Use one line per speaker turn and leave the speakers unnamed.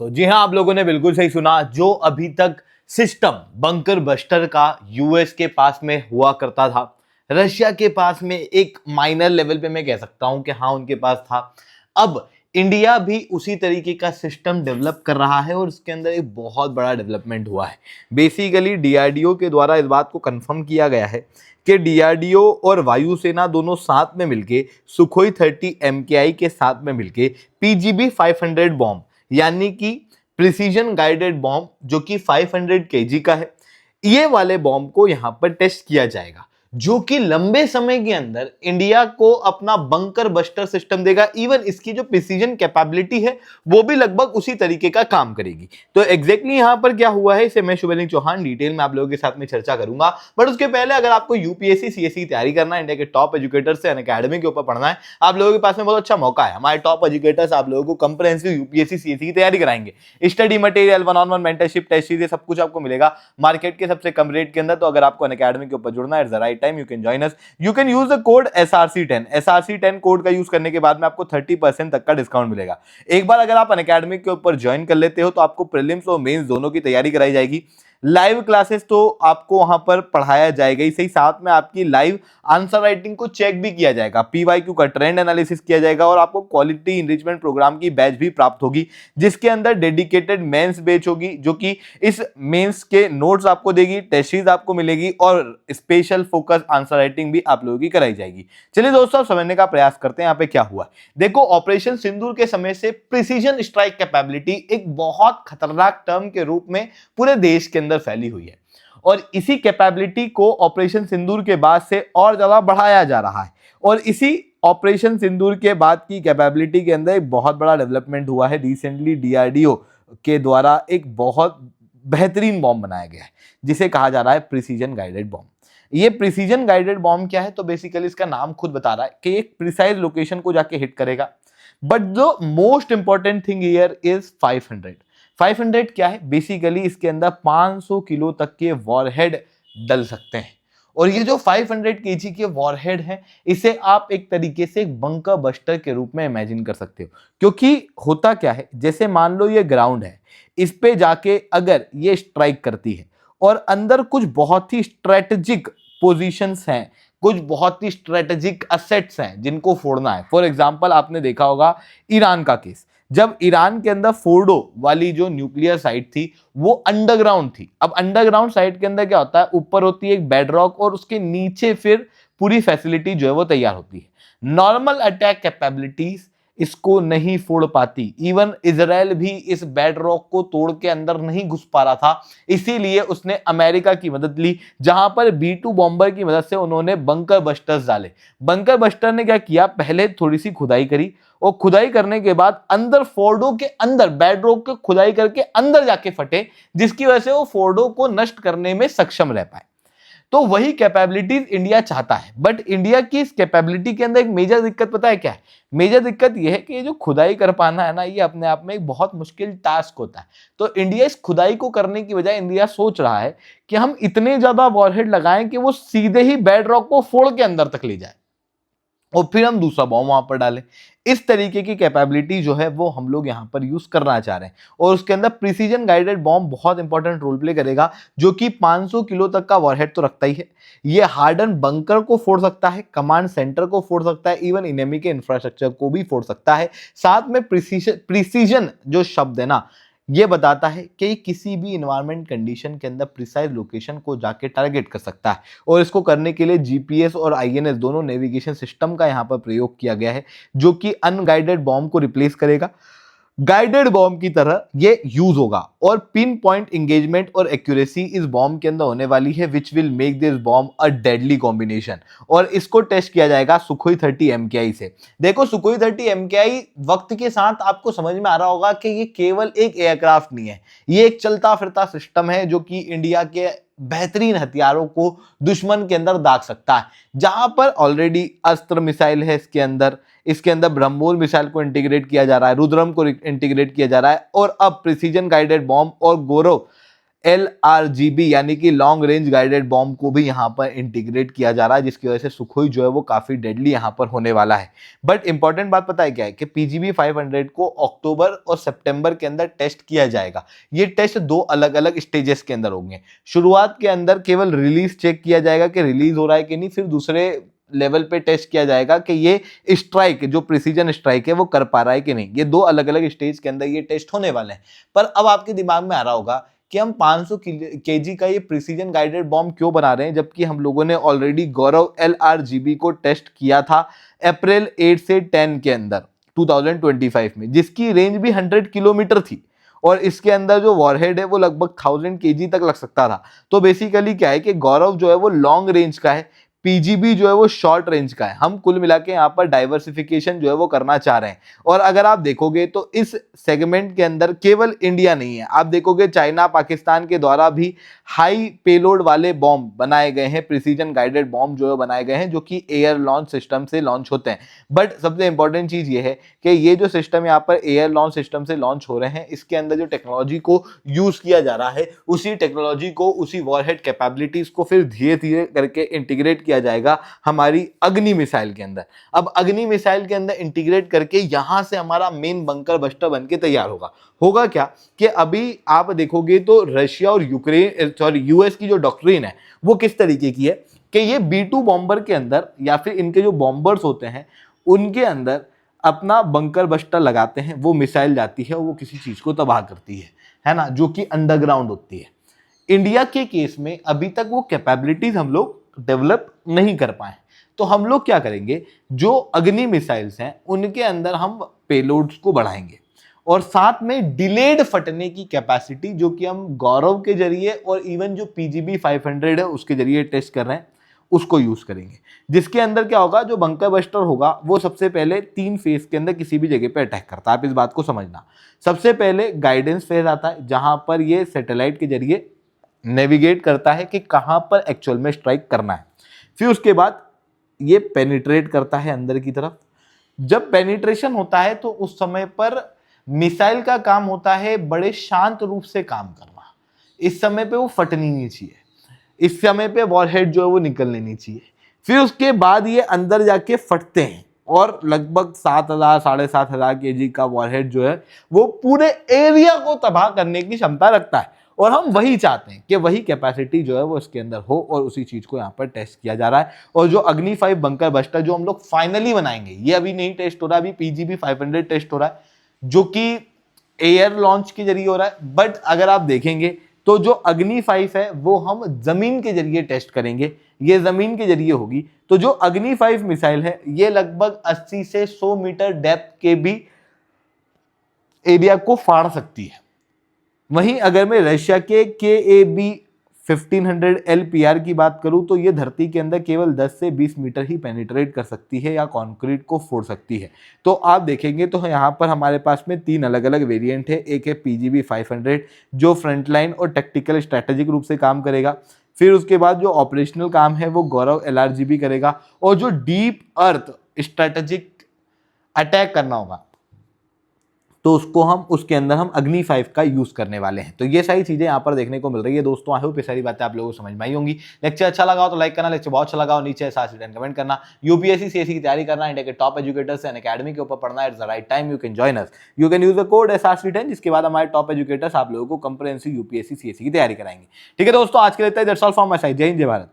तो जी हाँ, आप लोगों ने बिल्कुल सही सुना। जो अभी तक सिस्टम बंकर बस्टर का यूएस के पास में हुआ करता था, रशिया के पास में एक माइनर लेवल पे मैं कह सकता हूं कि हाँ उनके पास था। अब इंडिया भी उसी तरीके का सिस्टम डेवलप कर रहा है और उसके अंदर एक बहुत बड़ा डेवलपमेंट हुआ है। बेसिकली डीआरडीओ के द्वारा इस बात को कंफर्म किया गया है कि डीआरडीओ और वायुसेना दोनों साथ में मिलके सुखोई 30 एमकेआई के साथ में मिलके पीजीबी 500 बॉम्ब यानी कि प्रिसीजन गाइडेड बॉम्ब जो कि 500 केजी का है, ये वाले बॉम्ब को यहां पर टेस्ट किया जाएगा, जो कि लंबे समय के अंदर इंडिया को अपना बंकर बस्टर सिस्टम देगा। इवन इसकी जो प्रिसीजन कैपेबिलिटी है वो भी लगभग उसी तरीके का काम करेगी। तो एग्जैक्टली यहां पर क्या हुआ है इसे मैं शुभलिंग चौहान डिटेल में आप लोगों के साथ में चर्चा करूंगा। बट उसके पहले अगर आपको यूपीएससी सीएससी की तैयारी करना है, इंडिया के टॉप एजुकेटर से अनअकैडमी के ऊपर पढ़ना है, आप लोगों के पास में बहुत अच्छा मौका है। हमारे टॉप एजुकेटर्स आप लोगों को कंप्रिहेंसिव यूपीएससी सीएससी की तैयारी कराएंगे। Study material, one on one mentorship, test series, सब कुछ आपको मिलेगा मार्केट के सबसे कम रेट के अंदर। तो अगर आपको अनअकैडमी के ऊपर जुड़ना है, it's the right time, you can join us. You can use the code SRC10। SRC10 code का यूज करने के बाद में आपको 30% तक का डिस्काउंट मिलेगा। एक बार अगर आप अनअकैडमी के ऊपर ज्वाइन कर लेते हो तो आपको प्रीलिम्स और मेंस दोनों की तैयारी कराई जाएगी। लाइव क्लासेस तो आपको वहां पर पढ़ाया जाएगा ही सही, साथ में आपकी लाइव आंसर राइटिंग को चेक भी किया जाएगा, पीवाईक्यू का ट्रेंड एनालिसिस किया जाएगा और आपको क्वालिटी इंरिचमेंट प्रोग्राम की बैच भी प्राप्त होगी, जिसके अंदर डेडिकेटेड मेंस बैच होगी जो कि इस मेंस के नोट्स आपको देगी, टेस्ट सीरीज आपको मिलेगी और स्पेशल फोकस आंसर राइटिंग भी आप लोगों की कराई जाएगी। चलिए दोस्तों, समझने का प्रयास करते हैं यहाँ पे क्या हुआ। देखो, ऑपरेशन सिंदूर के समय से प्रिसीजन स्ट्राइक कैपेबिलिटी एक बहुत खतरनाक टर्म के रूप में पूरे देश के अंदर फैली हुई है और इसी कैपेबिलिटी को ऑपरेशन सिंदूर के बाद से और ज्यादा बढ़ाया जा रहा है। और इसी ऑपरेशन सिंदूर के बाद की कैपेबिलिटी के अंदर एक बहुत बड़ा डेवलपमेंट हुआ है। रिसेंटली डीआरडीओ के द्वारा एक बहुत बेहतरीन बॉम्ब बनाया गया है जिसे कहा जा रहा है प्रिसीजन गाइडेड बॉम्ब। ये प्रिसीजन गाइडेड बॉम्ब क्या है? तो बेसिकली इसका नाम खुद बता रहा है कि एक प्रिसाइज लोकेशन को जाके हिट करेगा। बट जो most important thing here is 500 क्या है? बेसिकली इसके अंदर 500 किलो तक के वॉरहेड डल सकते हैं और ये जो 500 केजी के वॉरहेड हैं, इसे आप एक तरीके से एक बंकर बस्टर के रूप में इमेजिन कर सकते हो। क्योंकि होता क्या है, जैसे मान लो ये ग्राउंड है, इस पे जाके अगर ये स्ट्राइक करती है और अंदर कुछ बहुत ही स्ट्रेटेजिक पोजीशंस हैं, कुछ बहुत ही स्ट्रेटेजिक असेट्स हैं जिनको फोड़ना है। फॉर एग्जांपल, आपने देखा होगा ईरान का केस, जब ईरान के अंदर फोर्डो वाली जो न्यूक्लियर साइट थी वो अंडरग्राउंड थी। अब अंडरग्राउंड साइट के अंदर क्या होता है, ऊपर होती है एक बेडरॉक और उसके नीचे फिर पूरी फैसिलिटी जो है वो तैयार होती है। नॉर्मल अटैक कैपेबिलिटीज इसको नहीं फोड़ पाती। इवन इजराइल भी इस बेड रॉक को तोड़ के अंदर नहीं घुस पा रहा था, इसीलिए उसने अमेरिका की मदद ली, जहां पर B2 बॉम्बर की मदद से उन्होंने बंकर बस्टर्स डाले। बंकर बस्टर ने क्या किया, पहले थोड़ी सी खुदाई करी और खुदाई करने के बाद अंदर फोर्डो के अंदर बेड रॉक को खुदाई करके अंदर जाके फटे, जिसकी वजह से वो फोर्डो को नष्ट करने में सक्षम रह पाए। तो वही कैपेबिलिटीज इंडिया चाहता है। बट इंडिया की इस कैपेबिलिटी के अंदर एक मेजर दिक्कत पता है क्या है? मेजर दिक्कत यह है कि ये जो खुदाई कर पाना है ना, ये अपने आप में एक बहुत मुश्किल टास्क होता है। तो इंडिया इस खुदाई को करने की बजाय इंडिया सोच रहा है कि हम इतने ज्यादा वॉरहेड लगाएं कि वो सीधे ही बेड रॉक को फोड़ के अंदर तक ले जाए और फिर हम दूसरा बॉम्ब वहां पर डालें। इस तरीके की कैपेबिलिटी जो है वो हम लोग यहां पर यूज करना चाह रहे हैं और उसके अंदर प्रिसीजन गाइडेड बॉम्ब बहुत इंपॉर्टेंट रोल प्ले करेगा, जो कि 500 किलो तक का वॉरहेड तो रखता ही है। ये हार्डन बंकर को फोड़ सकता है, कमांड सेंटर को फोड़ सकता है, इवन इनेमी के इंफ्रास्ट्रक्चर को भी फोड़ सकता है। साथ में प्रिसीजन जो शब्द है ना, ये बताता है कि किसी भी इन्वायरमेंट कंडीशन के अंदर प्रिसाइज लोकेशन को जाके टारगेट कर सकता है और इसको करने के लिए जीपीएस और आईएनएस दोनों नेविगेशन सिस्टम का यहां पर प्रयोग किया गया है, जो कि अनगाइडेड बॉम्ब को रिप्लेस करेगा। गाइडेड बॉम्ब की तरह ये यूज होगा और पिन पॉइंट एंगेजमेंट और एक्यूरेसी इस बॉम्ब के अंदर होने वाली है, which will make this bomb a deadly combination. और इसको टेस्ट किया जाएगा सुखोई 30 एमकेआई से। देखो, सुखोई 30 एमकेआई वक्त के साथ आपको समझ में आ रहा होगा कि ये केवल एक एयरक्राफ्ट नहीं है, ये एक चलता फिरता सिस्टम है जो कि इंडिया के बेहतरीन हथियारों को दुश्मन के अंदर दाग सकता है। जहां पर ऑलरेडी अस्त्र मिसाइल है इसके अंदर ब्रह्मोस मिसाइल को इंटीग्रेट किया जा रहा है, रुद्रम को इंटीग्रेट किया जा रहा है और अब प्रिसीजन गाइडेड बॉम्ब और गौरव LRGB यानी कि लॉन्ग रेंज गाइडेड बॉम्ब को भी यहाँ पर इंटीग्रेट किया जा रहा है, जिसकी वजह से सुखोई जो है वो काफी डेडली यहाँ पर होने वाला है। बट इंपॉर्टेंट बात पता है क्या है कि PGB 500 को अक्टूबर और सितंबर के अंदर टेस्ट किया जाएगा। ये टेस्ट दो अलग अलग स्टेजेस के अंदर होंगे। शुरुआत के अंदर केवल रिलीज चेक किया जाएगा कि रिलीज हो रहा है कि नहीं, फिर दूसरे लेवल पे टेस्ट किया जाएगा कि ये स्ट्राइक जो प्रिसीजन स्ट्राइक है वो कर पा रहा है कि नहीं। ये दो अलग अलग स्टेज के अंदर ये टेस्ट होने वाले हैं। पर अब आपके दिमाग में आ रहा होगा कि हम 500 केजी का ये प्रिसीजन गाइडेड बॉम्ब क्यों बना रहे हैं, जबकि हम लोगों ने ऑलरेडी गौरव LRGB को टेस्ट किया था अप्रैल 8 से 10 के अंदर 2025 में, जिसकी रेंज भी 100 किलोमीटर थी और इसके अंदर जो वॉरहेड है वो लगभग 1000 केजी तक लग सकता था। तो बेसिकली क्या है कि गौरव जो है वो लॉन्ग रेंज का है, PGB जो है वो शॉर्ट रेंज का है। हम कुल मिला के यहाँ पर डाइवर्सिफिकेशन जो है वो करना चाह रहे हैं। और अगर आप देखोगे तो इस सेगमेंट के अंदर केवल इंडिया नहीं है, आप देखोगे चाइना पाकिस्तान के द्वारा भी हाई पेलोड वाले बॉम्ब बनाए गए हैं, प्रिसीजन गाइडेड बॉम्ब जो है बनाए गए हैं, जो कि एयर लॉन्च सिस्टम से लॉन्च होते हैं। बट सबसे इंपॉर्टेंट चीज ये है कि ये जो सिस्टम यहाँ पर एयर लॉन्च सिस्टम से लॉन्च हो रहे हैं, इसके अंदर जो टेक्नोलॉजी को यूज किया जा रहा है, उसी टेक्नोलॉजी को, उसी वॉरहेड कैपेबिलिटीज को फिर धीरे धीरे करके इंटीग्रेट किया जाएगा हमारी अग्नि मिसाइल के अंदर। अब अग्नि मिसाइल के अंदर इंटीग्रेट करके यहां से हमारा मेन बंकर बस्टर बनके तैयार होगा क्या कि अभी आप देखोगे तो रशिया और यूएस की जो डॉक्ट्रिन है वो किस तरीके की है कि ये B2 बॉम्बर के अंदर या फिर इनके जो बॉम्बर्स होते हैं उनके अंदर अपना बंकर बस्टर लगाते हैं, वो मिसाइल जाती है और वो किसी चीज को तबाह करती है ना, जो कि अंडरग्राउंड होती है। इंडिया के केस में अभी तक वो कैपेबिलिटीज हम लोग डेवलप नहीं कर पाए। तो हम लोग क्या करेंगे, जो अग्नि मिसाइल्स हैं उनके अंदर हम पेलोड्स को बढ़ाएंगे और साथ में डिलेड फटने की कैपेसिटी, जो कि हम गौरव के जरिए और इवन जो PGB 500 है उसके जरिए टेस्ट कर रहे हैं, उसको यूज करेंगे। जिसके अंदर क्या होगा, जो बंकर बस्टर होगा वो सबसे पहले 3 फेज के अंदर किसी भी जगह पे अटैक करता है। आप इस बात को समझना। सबसे पहले गाइडेंस फेज आता है, जहां पर ये सैटेलाइट के जरिए नेविगेट करता है कि कहां पर एक्चुअल में स्ट्राइक करना है। फिर उसके बाद ये पेनिट्रेट करता है अंदर की तरफ। जब पेनिट्रेशन होता है तो उस समय पर मिसाइल का काम होता है बड़े शांत रूप से काम करना। इस समय पे वो फटनी नहीं चाहिए, इस समय पे वॉरहेड जो है वो निकलनी नहीं चाहिए। फिर उसके बाद ये अंदर जाके फटते हैं और लगभग 7000 7500 केजी का वॉरहेड जो है वो पूरे एरिया को तबाह करने की क्षमता रखता है। और हम वही चाहते हैं कि वही कैपेसिटी जो है वो इसके अंदर हो और उसी चीज को यहाँ पर टेस्ट किया जा रहा है। और जो अग्नि 5 बंकर बस्टर जो हम लोग फाइनली बनाएंगे, ये अभी नहीं टेस्ट हो रहा, अभी PGB 500 टेस्ट हो रहा है, जो कि एयर लॉन्च के जरिए हो रहा है। बट अगर आप देखेंगे तो जो अग्नि 5 है वो हम जमीन के जरिए टेस्ट करेंगे, ये जमीन के जरिए होगी। तो जो अग्नि 5 मिसाइल है ये लगभग 80 से 100 मीटर डेप्थ के भी एरिया को फाड़ सकती है। वहीं अगर मैं रशिया के KAB 1500 LPR की बात करूं तो ये धरती के अंदर केवल 10 से 20 मीटर ही पेनिट्रेट कर सकती है या कंक्रीट को फोड़ सकती है। तो आप देखेंगे तो यहाँ पर हमारे पास में 3 अलग अलग वेरिएंट है। एक है PGB 500 जो फ्रंटलाइन और टेक्टिकल स्ट्रैटेजिक रूप से काम करेगा। फिर उसके बाद जो ऑपरेशनल काम है वो गौरव LRGB करेगा। और जो डीप अर्थ स्ट्रैटेजिक अटैक करना होगा तो उसको हम उसके अंदर हम अग्नि 5 का यूज करने वाले हैं। तो ये सारी चीजें यहाँ पर देखने को मिल रही है दोस्तों। आई होप ये सारी बातें आप लोगों को समझ में आई होंगी। लेक्चर अच्छा लगा हो तो लाइक करना, लेक्चर बहुत अच्छा लगा हो नीचे कमेंट करना। UPSC CSE की तैयारी करना, इंडिया के टॉप एजुकेटर्स एंड अकेडमी के ऊपर पढ़ना, it's the right time, you can join us. You can use the code SRC10, जिसके बाद हमारे टॉप एजुकेटर्स आप लोगों को कंप्रेहेंसिव UPSC CSE की तैयारी कराएंगे। ठीक है दोस्तों, आज के लिए that's all from my side. जय हिंद, जय भारत।